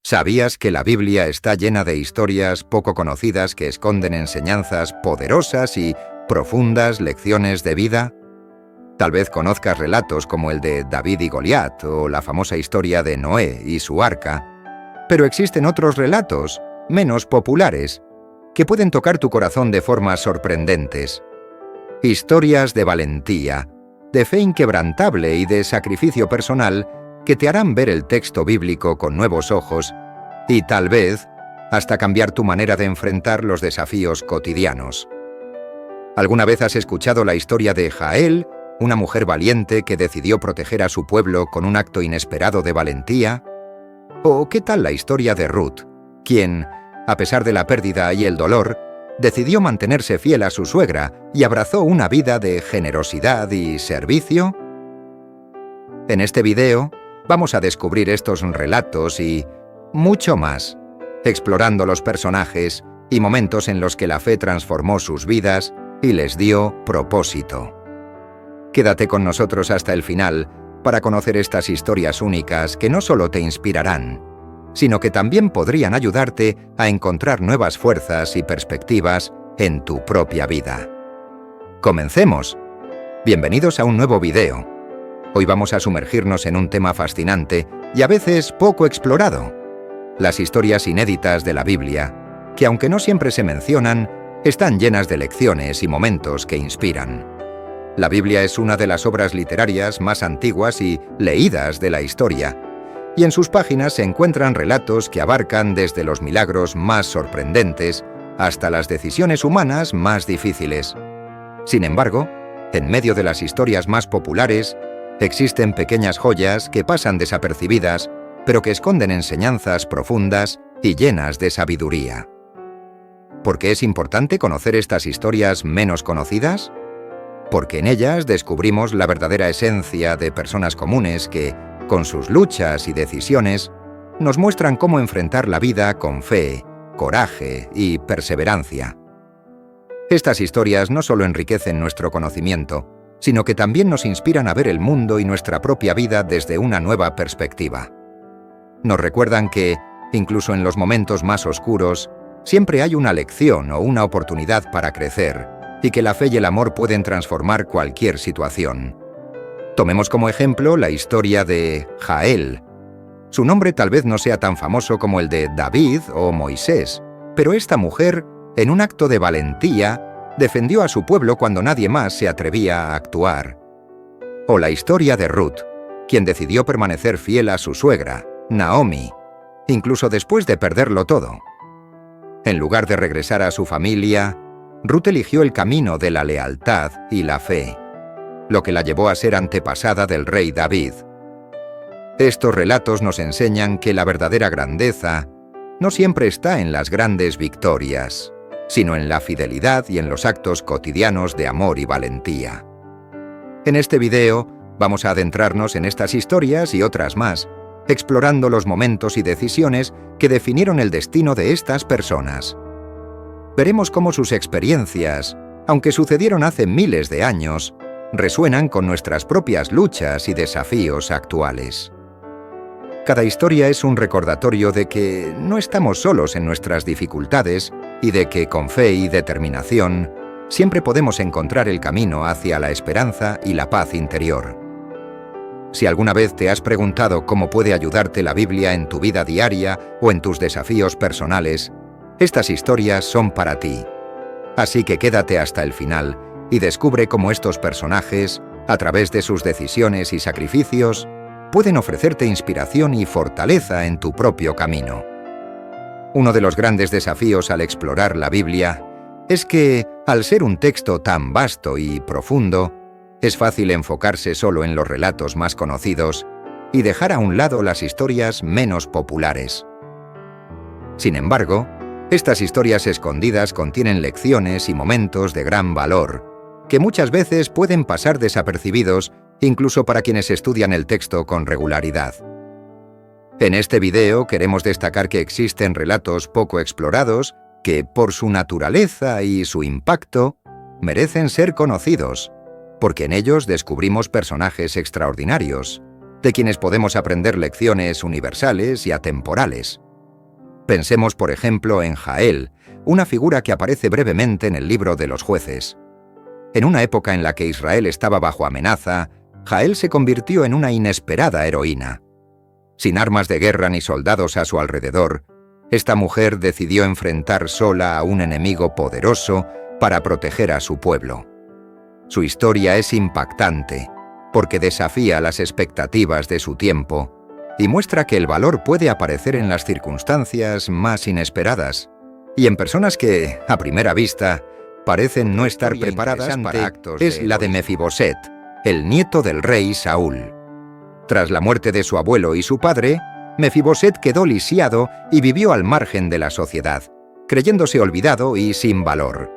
¿Sabías que la Biblia está llena de historias poco conocidas que esconden enseñanzas poderosas y profundas lecciones de vida? Tal vez conozcas relatos como el de David y Goliat o la famosa historia de Noé y su arca, pero existen otros relatos, menos populares, que pueden tocar tu corazón de formas sorprendentes. Historias de valentía, de fe inquebrantable y de sacrificio personal que te harán ver el texto bíblico con nuevos ojos y tal vez hasta cambiar tu manera de enfrentar los desafíos cotidianos. ¿Alguna vez has escuchado la historia de Jael, una mujer valiente que decidió proteger a su pueblo con un acto inesperado de valentía? ¿O qué tal la historia de Ruth, quien, a pesar de la pérdida y el dolor, decidió mantenerse fiel a su suegra y abrazó una vida de generosidad y servicio? En este video vamos a descubrir estos relatos y mucho más, explorando los personajes y momentos en los que la fe transformó sus vidas y les dio propósito. Quédate con nosotros hasta el final para conocer estas historias únicas que no solo te inspirarán, sino que también podrían ayudarte a encontrar nuevas fuerzas y perspectivas en tu propia vida. ¡Comencemos! Bienvenidos a un nuevo video. Hoy vamos a sumergirnos en un tema fascinante y a veces poco explorado: las historias inéditas de la Biblia, que aunque no siempre se mencionan, están llenas de lecciones y momentos que inspiran. La Biblia es una de las obras literarias más antiguas y leídas de la historia, y en sus páginas se encuentran relatos que abarcan desde los milagros más sorprendentes hasta las decisiones humanas más difíciles. Sin embargo, en medio de las historias más populares, existen pequeñas joyas que pasan desapercibidas, pero que esconden enseñanzas profundas y llenas de sabiduría. ¿Por qué es importante conocer estas historias menos conocidas? Porque en ellas descubrimos la verdadera esencia de personas comunes que, con sus luchas y decisiones, nos muestran cómo enfrentar la vida con fe, coraje y perseverancia. Estas historias no solo enriquecen nuestro conocimiento, sino que también nos inspiran a ver el mundo y nuestra propia vida desde una nueva perspectiva. Nos recuerdan que, incluso en los momentos más oscuros, siempre hay una lección o una oportunidad para crecer, y que la fe y el amor pueden transformar cualquier situación. Tomemos como ejemplo la historia de Jael. Su nombre tal vez no sea tan famoso como el de David o Moisés, pero esta mujer, en un acto de valentía, defendió a su pueblo cuando nadie más se atrevía a actuar. O la historia de Ruth, quien decidió permanecer fiel a su suegra, Naomi, incluso después de perderlo todo. En lugar de regresar a su familia, Ruth eligió el camino de la lealtad y la fe, lo que la llevó a ser antepasada del rey David. Estos relatos nos enseñan que la verdadera grandeza no siempre está en las grandes victorias, sino en la fidelidad y en los actos cotidianos de amor y valentía. En este video vamos a adentrarnos en estas historias y otras más, explorando los momentos y decisiones que definieron el destino de estas personas. Veremos cómo sus experiencias, aunque sucedieron hace miles de años, resuenan con nuestras propias luchas y desafíos actuales. Cada historia es un recordatorio de que no estamos solos en nuestras dificultades y de que con fe y determinación siempre podemos encontrar el camino hacia la esperanza y la paz interior. Si alguna vez te has preguntado cómo puede ayudarte la Biblia en tu vida diaria o en tus desafíos personales, estas historias son para ti. Así que quédate hasta el final y descubre cómo estos personajes, a través de sus decisiones y sacrificios, pueden ofrecerte inspiración y fortaleza en tu propio camino. Uno de los grandes desafíos al explorar la Biblia es que, al ser un texto tan vasto y profundo, es fácil enfocarse solo en los relatos más conocidos y dejar a un lado las historias menos populares. Sin embargo, estas historias escondidas contienen lecciones y momentos de gran valor, que muchas veces pueden pasar desapercibidos incluso para quienes estudian el texto con regularidad. En este video queremos destacar que existen relatos poco explorados que, por su naturaleza y su impacto, merecen ser conocidos, porque en ellos descubrimos personajes extraordinarios, de quienes podemos aprender lecciones universales y atemporales. Pensemos, por ejemplo, en Jael, una figura que aparece brevemente en el libro de los Jueces. En una época en la que Israel estaba bajo amenaza, Jael se convirtió en una inesperada heroína. Sin armas de guerra ni soldados a su alrededor, esta mujer decidió enfrentar sola a un enemigo poderoso para proteger a su pueblo. Su historia es impactante, porque desafía las expectativas de su tiempo y muestra que el valor puede aparecer en las circunstancias más inesperadas y en personas que, a primera vista, parecen no estar preparadas para actos. Es la de Mefiboset, el nieto del rey Saúl. Tras la muerte de su abuelo y su padre, Mefiboset quedó lisiado y vivió al margen de la sociedad, creyéndose olvidado y sin valor.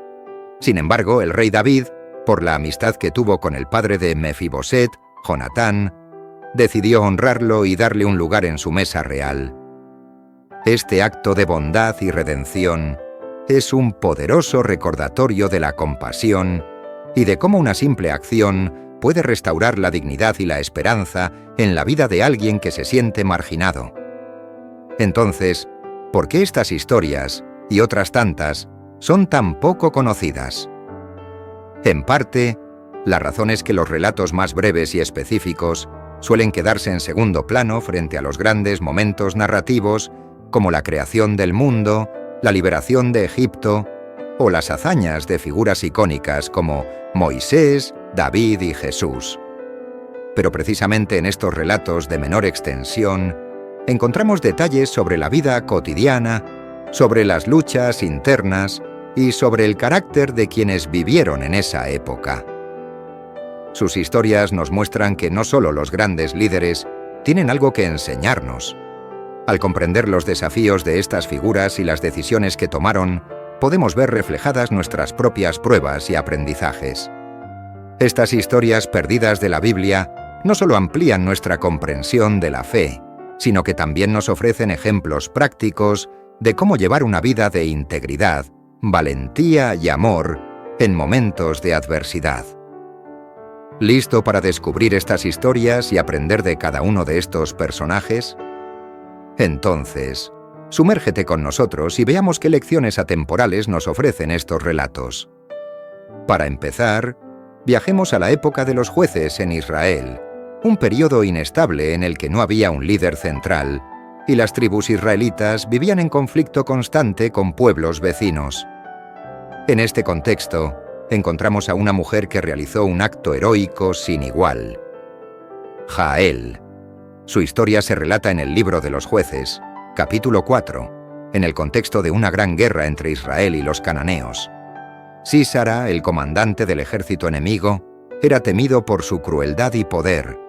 Sin embargo, el rey David, por la amistad que tuvo con el padre de Mefiboset, Jonatán, decidió honrarlo y darle un lugar en su mesa real. Este acto de bondad y redención es un poderoso recordatorio de la compasión y de cómo una simple acción puede restaurar la dignidad y la esperanza en la vida de alguien que se siente marginado. Entonces, ¿por qué estas historias, y otras tantas, son tan poco conocidas? En parte, la razón es que los relatos más breves y específicos suelen quedarse en segundo plano frente a los grandes momentos narrativos como la creación del mundo, la liberación de Egipto o las hazañas de figuras icónicas como Moisés, David y Jesús. Pero precisamente en estos relatos de menor extensión, encontramos detalles sobre la vida cotidiana, sobre las luchas internas y sobre el carácter de quienes vivieron en esa época. Sus historias nos muestran que no solo los grandes líderes tienen algo que enseñarnos. Al comprender los desafíos de estas figuras y las decisiones que tomaron, podemos ver reflejadas nuestras propias pruebas y aprendizajes. Estas historias perdidas de la Biblia no solo amplían nuestra comprensión de la fe, sino que también nos ofrecen ejemplos prácticos de cómo llevar una vida de integridad, valentía y amor en momentos de adversidad. ¿Listo para descubrir estas historias y aprender de cada uno de estos personajes? Entonces, sumérgete con nosotros y veamos qué lecciones atemporales nos ofrecen estos relatos. Para empezar, viajemos a la época de los jueces en Israel, un periodo inestable en el que no había un líder central, y las tribus israelitas vivían en conflicto constante con pueblos vecinos. En este contexto, encontramos a una mujer que realizó un acto heroico sin igual. Jael. Su historia se relata en el libro de los Jueces, capítulo 4, en el contexto de una gran guerra entre Israel y los cananeos. Sísara, el comandante del ejército enemigo, era temido por su crueldad y poder.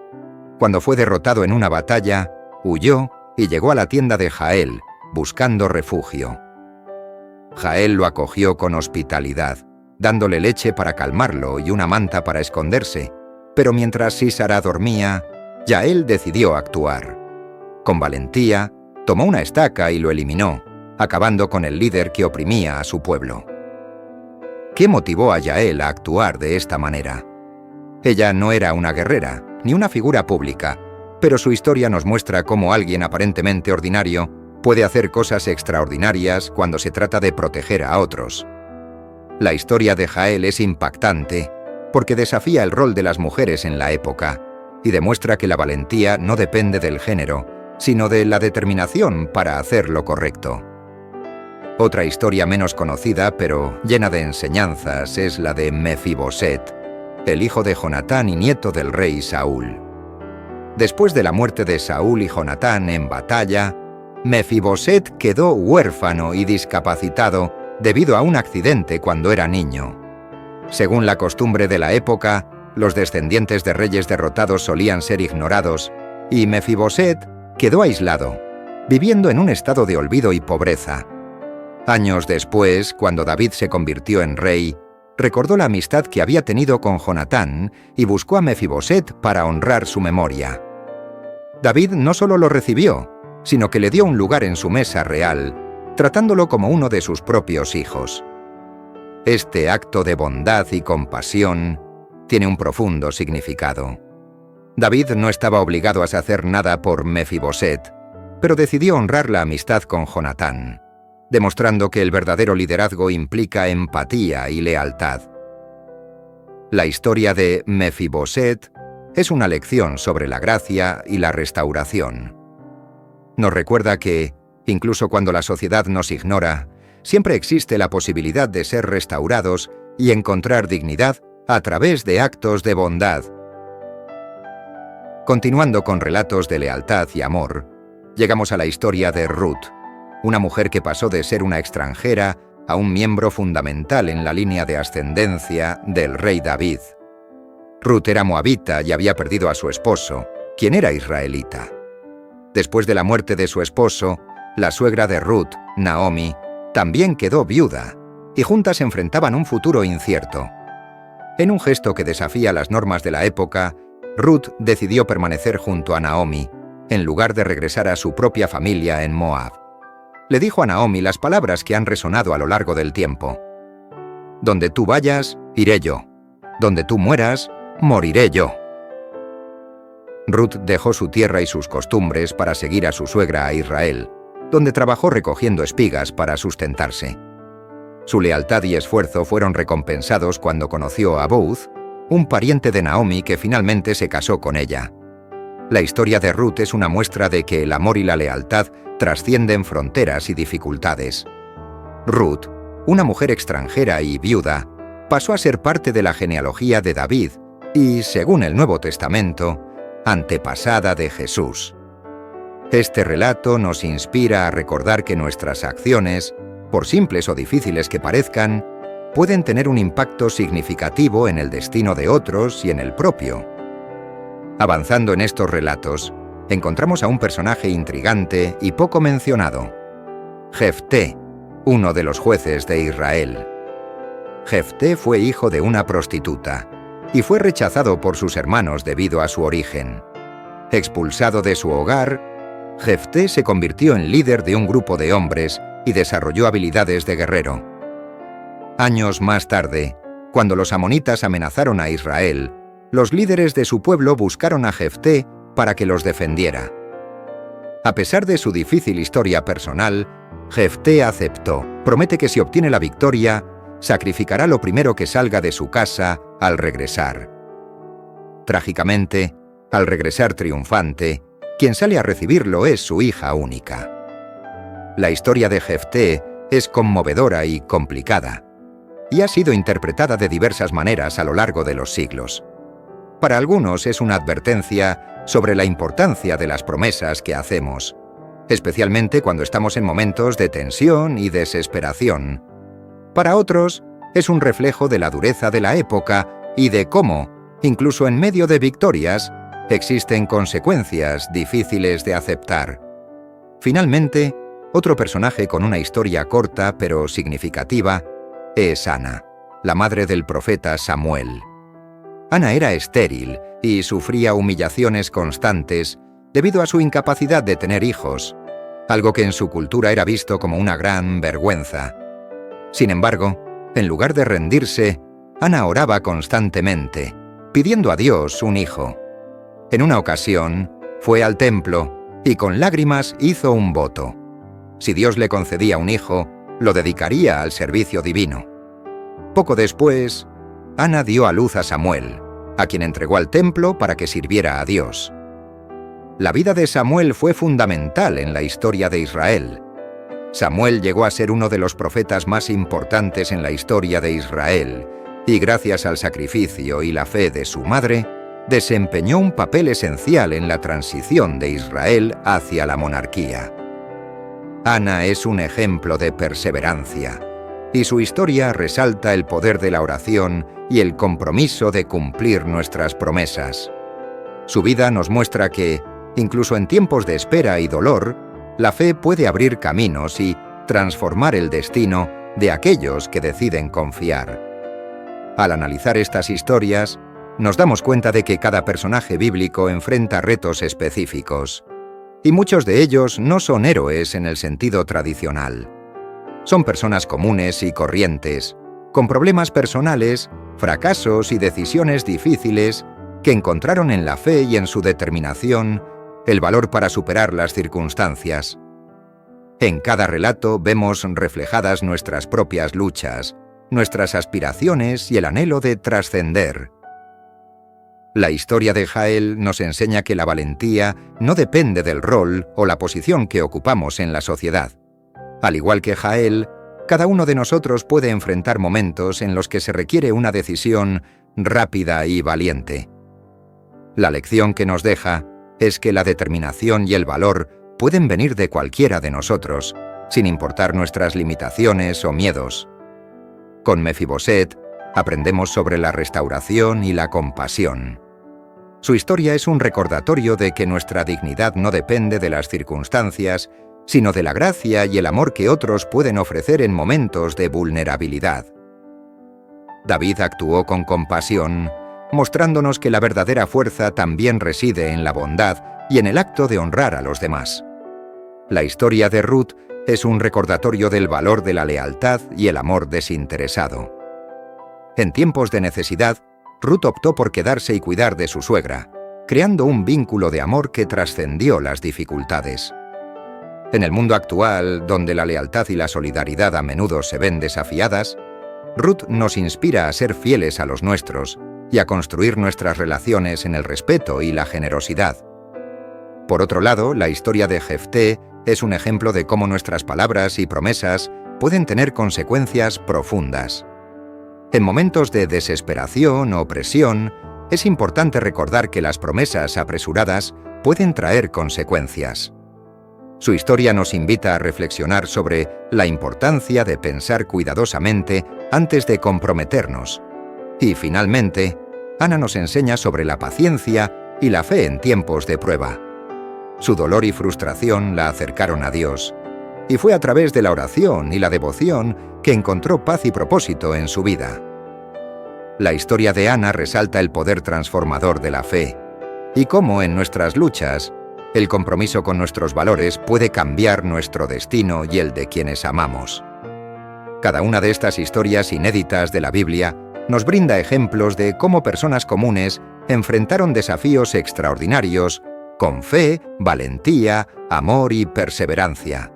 Cuando fue derrotado en una batalla, huyó y llegó a la tienda de Jael, buscando refugio. Jael lo acogió con hospitalidad, dándole leche para calmarlo y una manta para esconderse, pero mientras Sísara dormía, Jael decidió actuar. Con valentía, tomó una estaca y lo eliminó, acabando con el líder que oprimía a su pueblo. ¿Qué motivó a Jael a actuar de esta manera? Ella no era una guerrera, ni una figura pública, pero su historia nos muestra cómo alguien aparentemente ordinario puede hacer cosas extraordinarias cuando se trata de proteger a otros. La historia de Jael es impactante porque desafía el rol de las mujeres en la época y demuestra que la valentía no depende del género, sino de la determinación para hacer lo correcto. Otra historia menos conocida, pero llena de enseñanzas, es la de Mefiboset, el hijo de Jonatán y nieto del rey Saúl. Después de la muerte de Saúl y Jonatán en batalla, Mefiboset quedó huérfano y discapacitado debido a un accidente cuando era niño. Según la costumbre de la época, los descendientes de reyes derrotados solían ser ignorados, y Mefiboset quedó aislado, viviendo en un estado de olvido y pobreza. Años después, cuando David se convirtió en rey, recordó la amistad que había tenido con Jonatán y buscó a Mefiboset para honrar su memoria. David no solo lo recibió, sino que le dio un lugar en su mesa real, tratándolo como uno de sus propios hijos. Este acto de bondad y compasión tiene un profundo significado. David no estaba obligado a hacer nada por Mefiboset, pero decidió honrar la amistad con Jonatán, demostrando que el verdadero liderazgo implica empatía y lealtad. La historia de Mefiboset es una lección sobre la gracia y la restauración. Nos recuerda que, incluso cuando la sociedad nos ignora, siempre existe la posibilidad de ser restaurados y encontrar dignidad a través de actos de bondad. Continuando con relatos de lealtad y amor, llegamos a la historia de Ruth, una mujer que pasó de ser una extranjera a un miembro fundamental en la línea de ascendencia del rey David. Ruth era moabita y había perdido a su esposo, quien era israelita. Después de la muerte de su esposo, la suegra de Ruth, Naomi, también quedó viuda, y juntas enfrentaban un futuro incierto. En un gesto que desafía las normas de la época, Ruth decidió permanecer junto a Naomi, en lugar de regresar a su propia familia en Moab. Le dijo a Naomi las palabras que han resonado a lo largo del tiempo. Donde tú vayas, iré yo. Donde tú mueras, moriré yo. Ruth dejó su tierra y sus costumbres para seguir a su suegra a Israel, donde trabajó recogiendo espigas para sustentarse. Su lealtad y esfuerzo fueron recompensados cuando conoció a Booz, un pariente de Naomi que finalmente se casó con ella. La historia de Ruth es una muestra de que el amor y la lealtad trascienden fronteras y dificultades. Ruth, una mujer extranjera y viuda, pasó a ser parte de la genealogía de David y, según el Nuevo Testamento, antepasada de Jesús. Este relato nos inspira a recordar que nuestras acciones, por simples o difíciles que parezcan, pueden tener un impacto significativo en el destino de otros y en el propio. Avanzando en estos relatos, encontramos a un personaje intrigante y poco mencionado: Jefté, uno de los jueces de Israel. Jefté fue hijo de una prostituta y fue rechazado por sus hermanos debido a su origen. Expulsado de su hogar, Jefté se convirtió en líder de un grupo de hombres y desarrolló habilidades de guerrero. Años más tarde, cuando los amonitas amenazaron a Israel, los líderes de su pueblo buscaron a Jefté para que los defendiera. A pesar de su difícil historia personal, Jefté aceptó. Promete que si obtiene la victoria, sacrificará lo primero que salga de su casa al regresar. Trágicamente, al regresar triunfante, quien sale a recibirlo es su hija única. La historia de Jefté es conmovedora y complicada, y ha sido interpretada de diversas maneras a lo largo de los siglos. Para algunos es una advertencia sobre la importancia de las promesas que hacemos, especialmente cuando estamos en momentos de tensión y desesperación. Para otros, es un reflejo de la dureza de la época y de cómo, incluso en medio de victorias, existen consecuencias difíciles de aceptar. Finalmente, otro personaje con una historia corta pero significativa es Ana, la madre del profeta Samuel. Ana era estéril y sufría humillaciones constantes debido a su incapacidad de tener hijos, algo que en su cultura era visto como una gran vergüenza. Sin embargo, en lugar de rendirse, Ana oraba constantemente, pidiendo a Dios un hijo. En una ocasión, fue al templo y con lágrimas hizo un voto. Si Dios le concedía un hijo, lo dedicaría al servicio divino. Poco después, Ana dio a luz a Samuel, a quien entregó al templo para que sirviera a Dios. La vida de Samuel fue fundamental en la historia de Israel. Samuel llegó a ser uno de los profetas más importantes en la historia de Israel, y gracias al sacrificio y la fe de su madre, desempeñó un papel esencial en la transición de Israel hacia la monarquía. Ana es un ejemplo de perseverancia, y su historia resalta el poder de la oración y el compromiso de cumplir nuestras promesas. Su vida nos muestra que, incluso en tiempos de espera y dolor, la fe puede abrir caminos y transformar el destino de aquellos que deciden confiar. Al analizar estas historias, nos damos cuenta de que cada personaje bíblico enfrenta retos específicos, y muchos de ellos no son héroes en el sentido tradicional. Son personas comunes y corrientes, con problemas personales, fracasos y decisiones difíciles que encontraron en la fe y en su determinación el valor para superar las circunstancias. En cada relato vemos reflejadas nuestras propias luchas, nuestras aspiraciones y el anhelo de trascender. La historia de Jael nos enseña que la valentía no depende del rol o la posición que ocupamos en la sociedad. Al igual que Jael, cada uno de nosotros puede enfrentar momentos en los que se requiere una decisión rápida y valiente. La lección que nos deja es que la determinación y el valor pueden venir de cualquiera de nosotros, sin importar nuestras limitaciones o miedos. Con Mefiboset aprendemos sobre la restauración y la compasión. Su historia es un recordatorio de que nuestra dignidad no depende de las circunstancias, sino de la gracia y el amor que otros pueden ofrecer en momentos de vulnerabilidad. David actuó con compasión, mostrándonos que la verdadera fuerza también reside en la bondad y en el acto de honrar a los demás. La historia de Ruth es un recordatorio del valor de la lealtad y el amor desinteresado. En tiempos de necesidad, Ruth optó por quedarse y cuidar de su suegra, creando un vínculo de amor que trascendió las dificultades. En el mundo actual, donde la lealtad y la solidaridad a menudo se ven desafiadas, Ruth nos inspira a ser fieles a los nuestros y a construir nuestras relaciones en el respeto y la generosidad. Por otro lado, la historia de Jefté es un ejemplo de cómo nuestras palabras y promesas pueden tener consecuencias profundas. En momentos de desesperación o presión, es importante recordar que las promesas apresuradas pueden traer consecuencias. Su historia nos invita a reflexionar sobre la importancia de pensar cuidadosamente antes de comprometernos. Y finalmente, Ana nos enseña sobre la paciencia y la fe en tiempos de prueba. Su dolor y frustración la acercaron a Dios, y fue a través de la oración y la devoción que encontró paz y propósito en su vida. La historia de Ana resalta el poder transformador de la fe, y cómo en nuestras luchas, el compromiso con nuestros valores puede cambiar nuestro destino y el de quienes amamos. Cada una de estas historias inéditas de la Biblia nos brinda ejemplos de cómo personas comunes enfrentaron desafíos extraordinarios con fe, valentía, amor y perseverancia.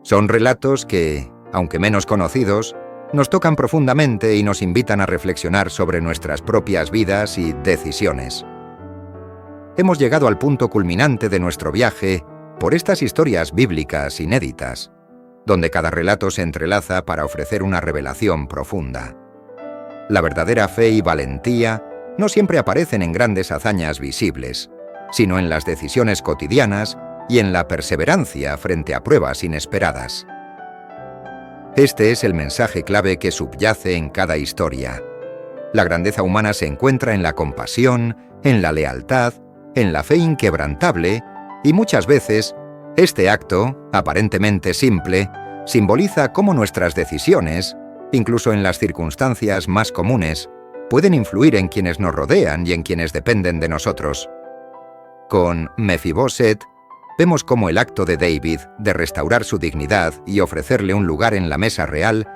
Son relatos que, aunque menos conocidos, nos tocan profundamente y nos invitan a reflexionar sobre nuestras propias vidas y decisiones. Hemos llegado al punto culminante de nuestro viaje por estas historias bíblicas inéditas, donde cada relato se entrelaza para ofrecer una revelación profunda. La verdadera fe y valentía no siempre aparecen en grandes hazañas visibles, sino en las decisiones cotidianas y en la perseverancia frente a pruebas inesperadas. Este es el mensaje clave que subyace en cada historia. La grandeza humana se encuentra en la compasión, en la lealtad, en la fe inquebrantable, y muchas veces, este acto, aparentemente simple, simboliza cómo nuestras decisiones, incluso en las circunstancias más comunes, pueden influir en quienes nos rodean y en quienes dependen de nosotros. Con Mefiboset, vemos cómo el acto de David de restaurar su dignidad y ofrecerle un lugar en la mesa real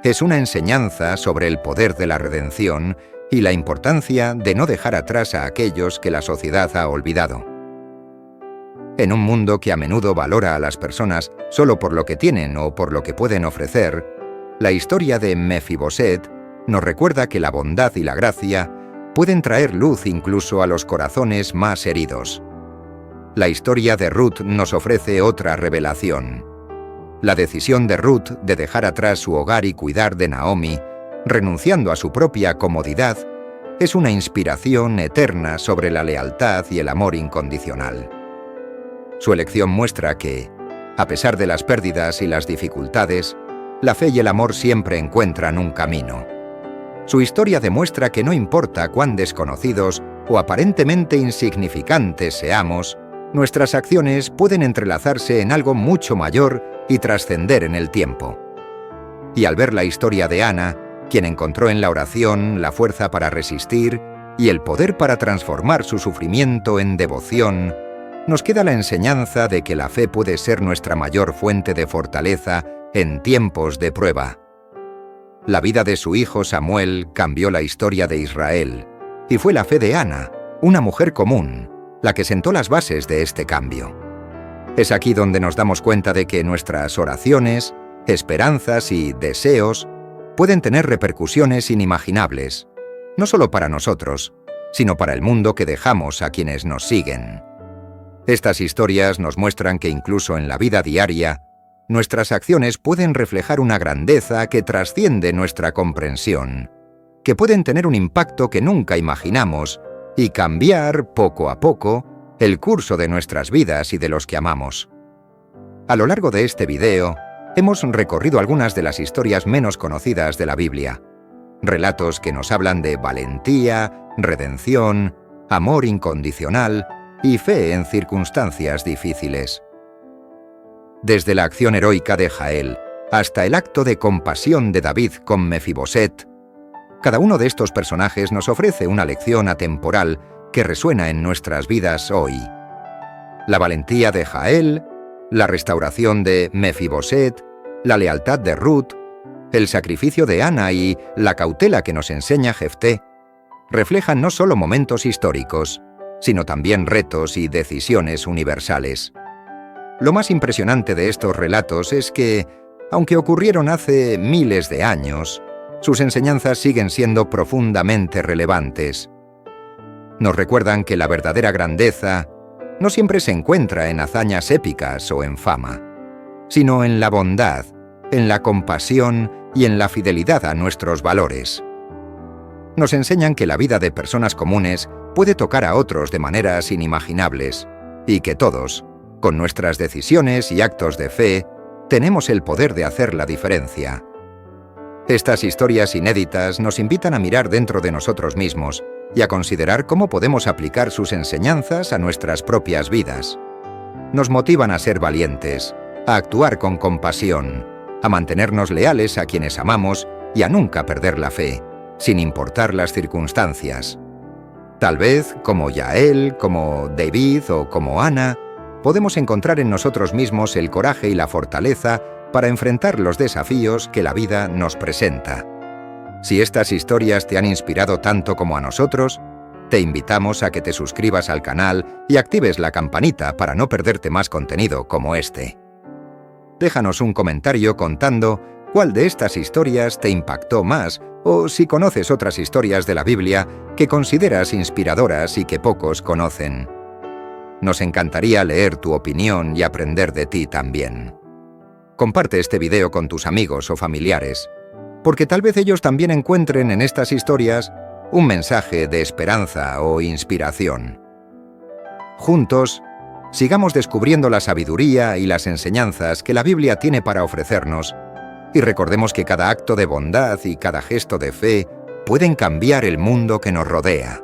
es una enseñanza sobre el poder de la redención y la importancia de no dejar atrás a aquellos que la sociedad ha olvidado. En un mundo que a menudo valora a las personas solo por lo que tienen o por lo que pueden ofrecer, la historia de Mefiboset nos recuerda que la bondad y la gracia pueden traer luz incluso a los corazones más heridos. La historia de Ruth nos ofrece otra revelación. La decisión de Ruth de dejar atrás su hogar y cuidar de Naomi, renunciando a su propia comodidad, es una inspiración eterna sobre la lealtad y el amor incondicional. Su elección muestra que, a pesar de las pérdidas y las dificultades, la fe y el amor siempre encuentran un camino. Su historia demuestra que no importa cuán desconocidos o aparentemente insignificantes seamos, nuestras acciones pueden entrelazarse en algo mucho mayor y trascender en el tiempo. Y al ver la historia de Ana, quien encontró en la oración la fuerza para resistir y el poder para transformar su sufrimiento en devoción, nos queda la enseñanza de que la fe puede ser nuestra mayor fuente de fortaleza en tiempos de prueba. La vida de su hijo Samuel cambió la historia de Israel, y fue la fe de Ana, una mujer común, la que sentó las bases de este cambio. Es aquí donde nos damos cuenta de que nuestras oraciones, esperanzas y deseos pueden tener repercusiones inimaginables, no solo para nosotros, sino para el mundo que dejamos a quienes nos siguen. Estas historias nos muestran que incluso en la vida diaria, nuestras acciones pueden reflejar una grandeza que trasciende nuestra comprensión, que pueden tener un impacto que nunca imaginamos y cambiar, poco a poco, el curso de nuestras vidas y de los que amamos. A lo largo de este video, hemos recorrido algunas de las historias menos conocidas de la Biblia, relatos que nos hablan de valentía, redención, amor incondicional y fe en circunstancias difíciles. Desde la acción heroica de Jael hasta el acto de compasión de David con Mefiboset, cada uno de estos personajes nos ofrece una lección atemporal que resuena en nuestras vidas hoy. La valentía de Jael, la restauración de Mefiboset, la lealtad de Ruth, el sacrificio de Ana y la cautela que nos enseña Jefté reflejan no solo momentos históricos, sino también retos y decisiones universales. Lo más impresionante de estos relatos es que, aunque ocurrieron hace miles de años, sus enseñanzas siguen siendo profundamente relevantes. Nos recuerdan que la verdadera grandeza no siempre se encuentra en hazañas épicas o en fama, sino en la bondad, en la compasión y en la fidelidad a nuestros valores. Nos enseñan que la vida de personas comunes puede tocar a otros de maneras inimaginables y que todos, con nuestras decisiones y actos de fe, tenemos el poder de hacer la diferencia. Estas historias inéditas nos invitan a mirar dentro de nosotros mismos y a considerar cómo podemos aplicar sus enseñanzas a nuestras propias vidas. Nos motivan a ser valientes, a actuar con compasión, a mantenernos leales a quienes amamos y a nunca perder la fe, sin importar las circunstancias. Tal vez, como Jael, como David o como Ana, podemos encontrar en nosotros mismos el coraje y la fortaleza para enfrentar los desafíos que la vida nos presenta. Si estas historias te han inspirado tanto como a nosotros, te invitamos a que te suscribas al canal y actives la campanita para no perderte más contenido como este. Déjanos un comentario contando cuál de estas historias te impactó más o si conoces otras historias de la Biblia que consideras inspiradoras y que pocos conocen. Nos encantaría leer tu opinión y aprender de ti también. Comparte este video con tus amigos o familiares, porque tal vez ellos también encuentren en estas historias un mensaje de esperanza o inspiración. Juntos, sigamos descubriendo la sabiduría y las enseñanzas que la Biblia tiene para ofrecernos, y recordemos que cada acto de bondad y cada gesto de fe pueden cambiar el mundo que nos rodea.